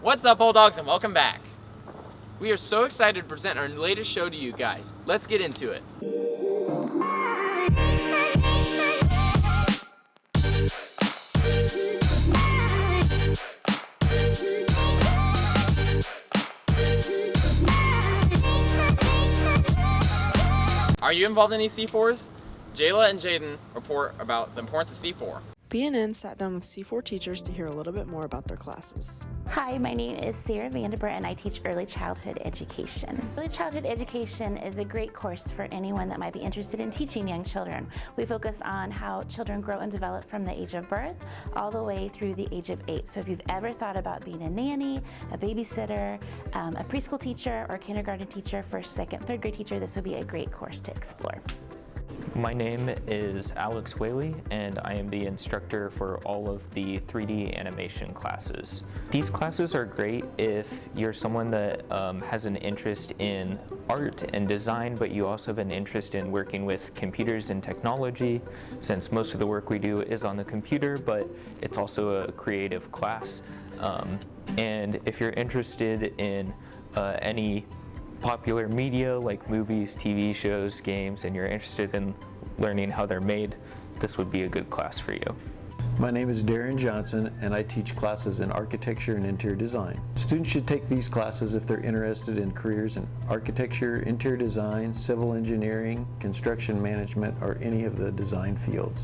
What's up, Bulldogs, and welcome back. We are so excited to present our latest show to you guys. Let's get into it. Are you involved in these C4s? Jayla and Jaden report about the importance of C4. BNN sat down with C4 teachers to hear a little bit more about their classes. Hi, my name is Sarah Vandenbert and I teach early childhood education. Early childhood education is a great course for anyone that might be interested in teaching young children. We focus on how children grow and develop from the age of birth all the way through the age of 8. So if you've ever thought about being a nanny, a babysitter, a preschool teacher, or kindergarten teacher, first, second, third grade teacher, this would be a great course to explore. My name is Alex Whaley, and I am the instructor for all of the 3D animation classes. These classes are great if you're someone that has an interest in art and design, but you also have an interest in working with computers and technology, since most of the work we do is on the computer, but it's also a creative class. And if you're interested in any popular media like movies, TV shows, games, and you're interested in learning how they're made, this would be a good class for you. My name is Darren Johnson, and I teach classes in architecture and interior design. Students should take these classes if they're interested in careers in architecture, interior design, civil engineering, construction management, or any of the design fields.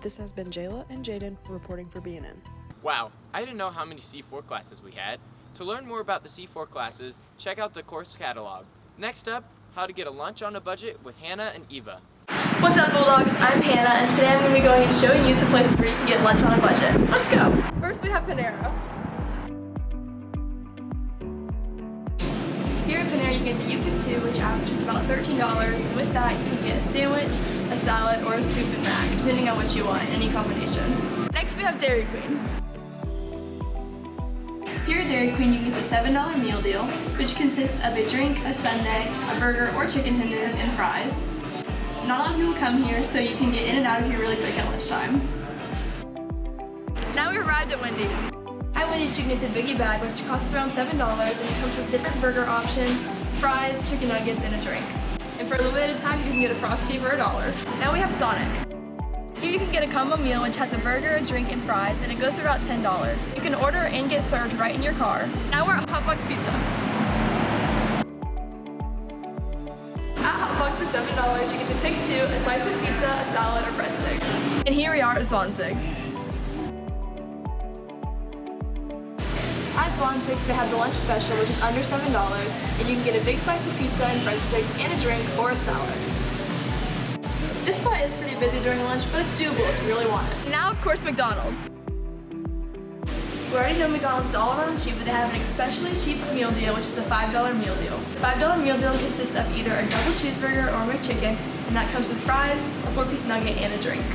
This has been Jayla and Jaden reporting for BNN. Wow, I didn't know how many C4 classes we had. To learn more about the C4 classes, check out the course catalog. Next up, how to get a lunch on a budget with Hannah and Eva. What's up, Bulldogs? I'm Hannah, and today I'm going to be going and showing you some places where you can get lunch on a budget. Let's go! First, we have Panera. Here at Panera, you get the You 2, which averages about $13, and with that, you can get a sandwich, a salad, or a soup and mac, depending on what you want, any combination. Next, we have Dairy Queen. Here at Dairy Queen, you can get the $7 meal deal, which consists of a drink, a sundae, a burger, or chicken tenders, and fries. Not a lot of people come here, so you can get in and out of here really quick at lunchtime. Now we arrived at Wendy's. At Wendy's, you can get the Biggie Bag, which costs around $7, and it comes with different burger options, fries, chicken nuggets, and a drink. And for a limited time, you can get a Frosty for $1. Now we have Sonic. Here you can get a combo meal which has a burger, a drink, and fries, and it goes for about $10. You can order and get served right in your car. Now we're at Hotbox Pizza. At Hotbox for $7, you get to pick two, a slice of pizza, a salad, or breadsticks. And here we are at Swanzig's. At Swanzig's, they have the lunch special, which is under $7, and you can get a big slice of pizza and breadsticks, and a drink, or a salad. This spot is pretty busy during lunch, but it's doable if you really want it. Now, of course, McDonald's. We already know McDonald's is all around cheap, but they have an especially cheap meal deal, which is the $5 meal deal. The $5 meal deal consists of either a double cheeseburger or a McChicken, and that comes with fries, a 4-piece nugget, and a drink.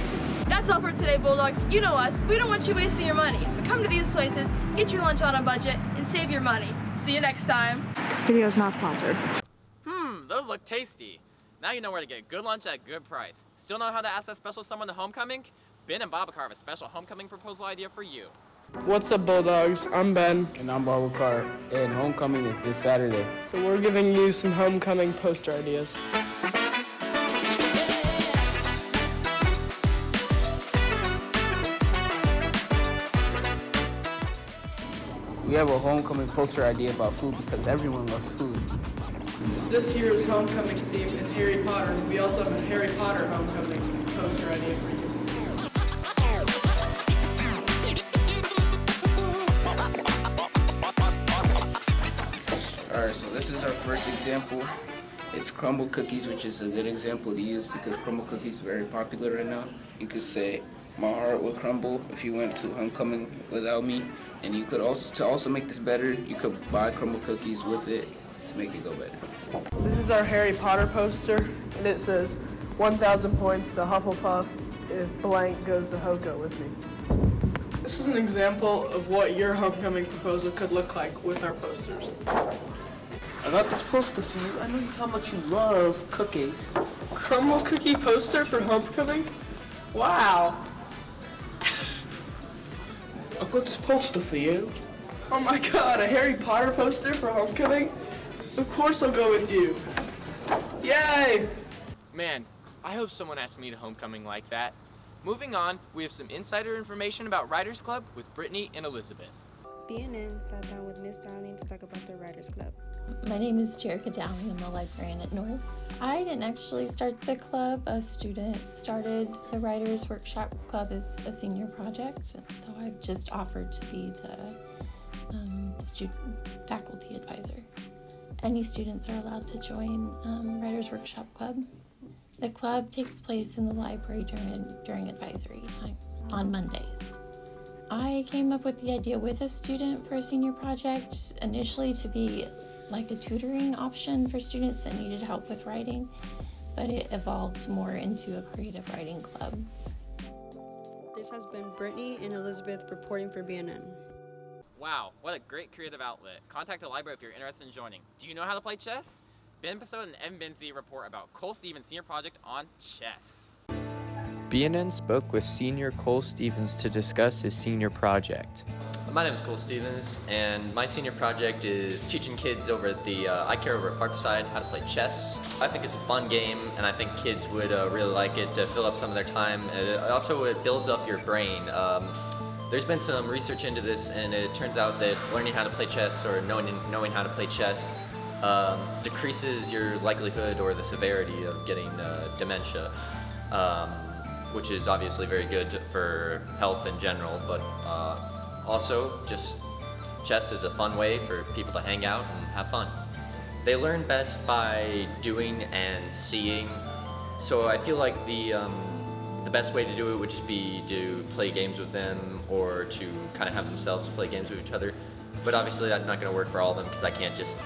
That's all for today, Bulldogs. You know us. We don't want you wasting your money. So come to these places, get your lunch on a budget, and save your money. See you next time. This video is not sponsored. Those look tasty. Now you know where to get good lunch at a good price. Still know how to ask that special someone to homecoming? Ben and Babacar have a special homecoming proposal idea for you. What's up, Bulldogs? I'm Ben. And I'm Babacar, and homecoming is this Saturday. So we're giving you some homecoming poster ideas. We have a homecoming poster idea about food because everyone loves food. This year's homecoming theme is Harry Potter. We also have a Harry Potter homecoming poster idea for you. Alright, so this is our first example. It's crumble cookies, which is a good example to use because crumble cookies are very popular right now. You could say, my heart would crumble if you went to homecoming without me. And you could also, to also make this better, you could buy crumble cookies with it to make it go better. This is our Harry Potter poster, and it says 1,000 points to Hufflepuff if blank goes to Hoko with me. This is an example of what your homecoming proposal could look like with our posters. I got this poster for you. I know how much you love cookies. Crumble cookie poster for homecoming? Wow. I got this poster for you. Oh my god, a Harry Potter poster for homecoming? Of course I'll go with you. Yay! Man, I hope someone asks me to homecoming like that. Moving on, we have some insider information about Writers Club with Brittany and Elizabeth. BNN sat down with Miss Downing to talk about the Writers Club. My name is Jerica Dowling. I'm the librarian at North. I didn't actually start the club. A student started the Writers Workshop Club as a senior project, and so I've just offered to be the student faculty advisor. Any students are allowed to join Writers Workshop Club. The club takes place in the library during advisory time on Mondays. I came up with the idea with a student for a senior project, initially to be like a tutoring option for students that needed help with writing, but it evolved more into a creative writing club. This has been Brittany and Elizabeth reporting for BNN. Wow, what a great creative outlet. Contact the library if you're interested in joining. Do you know how to play chess? Ben Pessoa and Evan Benzie report about Cole Stevens' senior project on chess. BNN spoke with senior Cole Stevens to discuss his senior project. My name is Cole Stevens, and my senior project is teaching kids over at the I Care over at Parkside how to play chess. I think it's a fun game, and I think kids would really like it to fill up some of their time. It builds up your brain. There's been some research into this, and it turns out that learning how to play chess or knowing how to play chess decreases your likelihood or the severity of getting dementia, which is obviously very good for health in general, but also just chess is a fun way for people to hang out and have fun. They learn best by doing and seeing, so I feel like the best way to do it would just be to play games with them or to kind of have themselves play games with each other. But obviously that's not going to work for all of them because I can't just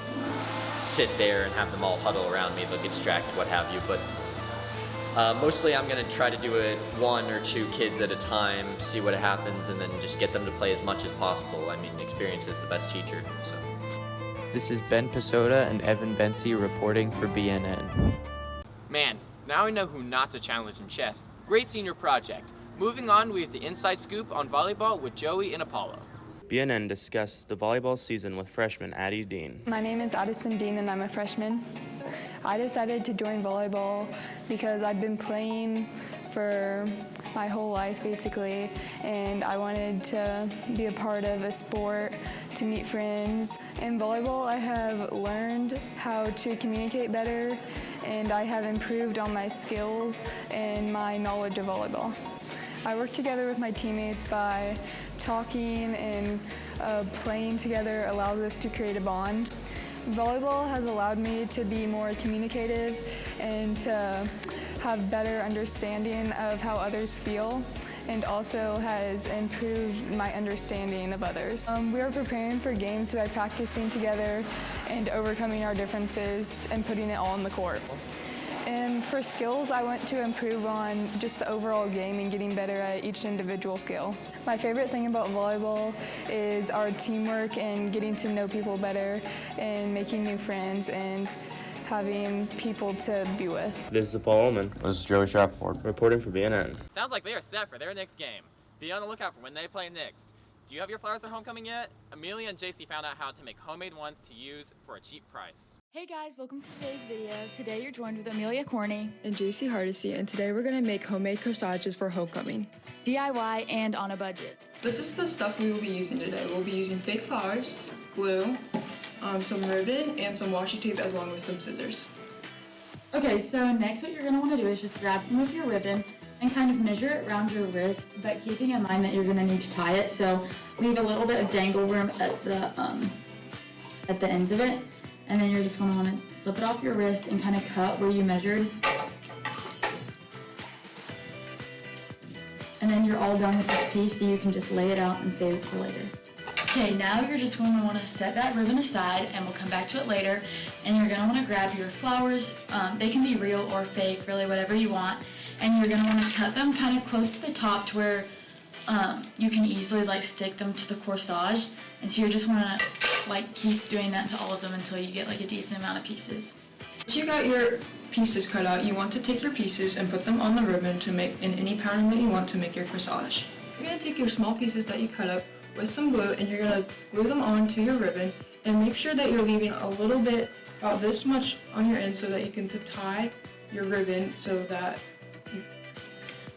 sit there and have them all huddle around me. They'll get distracted, what have you. But mostly I'm going to try to do it 1 or 2 kids at a time, see what happens, and then just get them to play as much as possible. I mean, experience is the best teacher. So. This is Ben Pessoa and Evan Benzie reporting for BNN. Man, now I know who not to challenge in chess. Great senior project. Moving on, we have the inside scoop on volleyball with Joey and Apollo. BNN discussed the volleyball season with freshman Addie Dean. My name is Addison Dean and I'm a freshman. I decided to join volleyball because I've been playing for my whole life basically, and I wanted to be a part of a sport, to meet friends. In volleyball, I have learned how to communicate better, and I have improved on my skills and my knowledge of volleyball. I work together with my teammates by talking, and playing together allows us to create a bond. Volleyball has allowed me to be more communicative and to have better understanding of how others feel, and also has improved my understanding of others. We are preparing for games by practicing together and overcoming our differences and putting it all on the court. And for skills, I want to improve on just the overall game and getting better at each individual skill. My favorite thing about volleyball is our teamwork and getting to know people better and making new friends and having people to be with. This is Paul Ullman. This is Joey Shrapport. Reporting for BNN. Sounds like they are set for their next game. Be on the lookout for when they play next. Do you have your flowers for homecoming yet? Amelia and JC found out how to make homemade ones to use for a cheap price. Hey guys, welcome to today's video. Today you're joined with Amelia Corney and JC Hardesty, and today we're going to make homemade corsages for homecoming. DIY and on a budget. This is the stuff we will be using today. We'll be using fake flowers, glue, some ribbon, and some washi tape as long as some scissors. Okay, so next what you're going to want to do is just grab some of your ribbon and kind of measure it around your wrist, but keeping in mind that you're going to need to tie it, so leave a little bit of dangle room at the ends of it, and then you're just going to want to slip it off your wrist and kind of cut where you measured. And then you're all done with this piece, so you can just lay it out and save it for later. Okay, now you're just going to want to set that ribbon aside, and we'll come back to it later, and you're going to want to grab your flowers. They can be real or fake, really whatever you want. And you're going to want to cut them kind of close to the top to where you can easily like stick them to the corsage. And so you're just want to like keep doing that to all of them until you get like a decent amount of pieces. Once you got your pieces cut out, you want to take your pieces and put them on the ribbon to make in any pattern that you want to make your corsage. You're going to take your small pieces that you cut up, with some glue, and you're gonna glue them onto your ribbon, and make sure that you're leaving a little bit, about this much on your end, so that you can tie your ribbon so that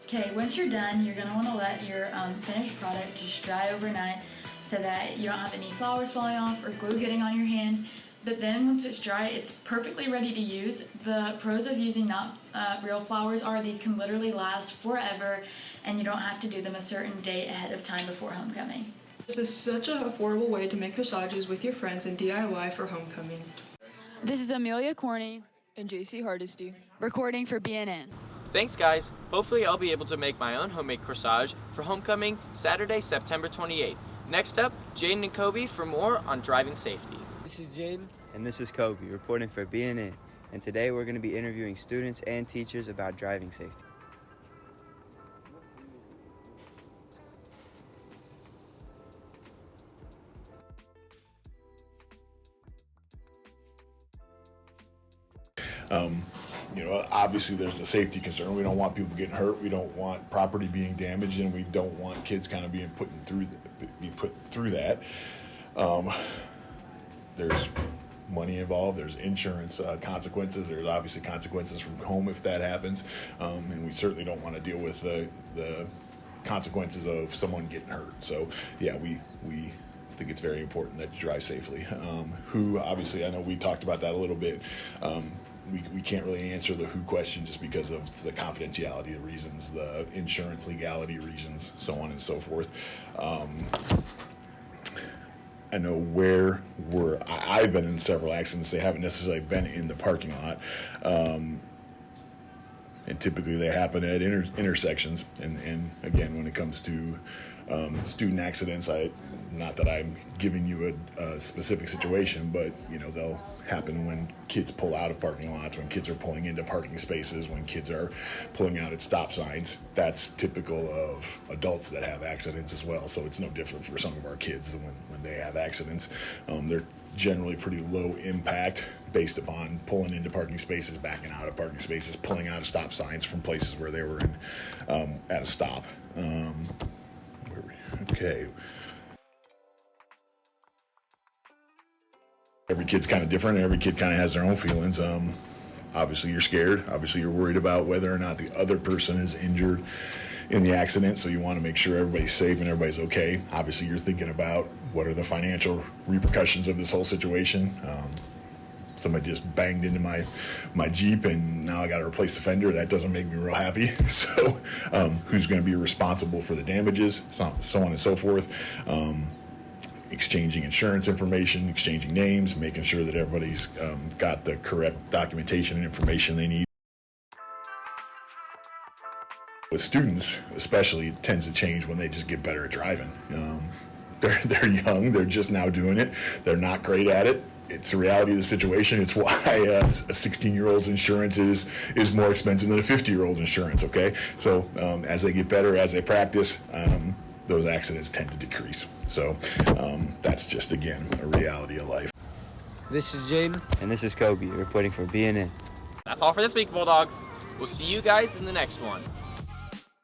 Okay, once you're done, you're gonna wanna let your finished product just dry overnight so that you don't have any flowers falling off or glue getting on your hand. But then once it's dry, it's perfectly ready to use. The pros of using not real flowers are these can literally last forever, and you don't have to do them a certain date ahead of time before homecoming. this is such an affordable way to make corsages with your friends and DIY for homecoming. This is Amelia Corney and JC Hardesty, recording for BNN. Thanks, guys. Hopefully I'll be able to make my own homemade corsage for homecoming Saturday, September 28th. Next up, Jaden and Kobe for more on driving safety. This is Jaden. And this is Kobe, reporting for BNN. And today we're going to be interviewing students and teachers about driving safety. Obviously there's a safety concern. We don't want people getting hurt. We don't want property being damaged, and we don't want kids kind of being put through that. There's money involved. There's insurance consequences. There's obviously consequences from home if that happens, and we certainly don't want to deal with the consequences of someone getting hurt. So yeah, we think it's very important that you drive safely. Obviously, I know we talked about that a little bit. We can't really answer the who question just because of the confidentiality reasons, the insurance legality reasons, so on and so forth. I know where I've been in several accidents. They haven't necessarily been in the parking lot. And typically they happen at intersections. And again, when it comes to student accidents, not that I'm giving you a specific situation, but they'll happen when kids pull out of parking lots, when kids are pulling into parking spaces, when kids are pulling out at stop signs. That's typical of adults that have accidents as well. So it's no different for some of our kids when they have accidents. They're generally pretty low impact based upon pulling into parking spaces, backing out of parking spaces, pulling out of stop signs from places where they were at a stop. Okay. Every kid's kind of different. Every kid kind of has their own feelings. Obviously, you're scared. Obviously, you're worried about whether or not the other person is injured in the accident, so you want to make sure everybody's safe and everybody's okay. Obviously, you're thinking about what are the financial repercussions of this whole situation. Somebody just banged into my Jeep, and now I got to replace the fender. That doesn't make me real happy. So who's going to be responsible for the damages, so on and so forth. Exchanging insurance information, exchanging names, making sure that everybody's got the correct documentation and information they need. With students, especially, it tends to change when they just get better at driving. They're young, they're just now doing it, they're not great at it. It's the reality of the situation. It's why a 16-year-old's insurance is more expensive than a 50-year-old insurance, okay? So as they get better, as they practice, those accidents tend to decrease. So that's just, again, a reality of life. This is Jaden. And this is Kobe, reporting for BNN. That's all for this week, Bulldogs. We'll see you guys in the next one.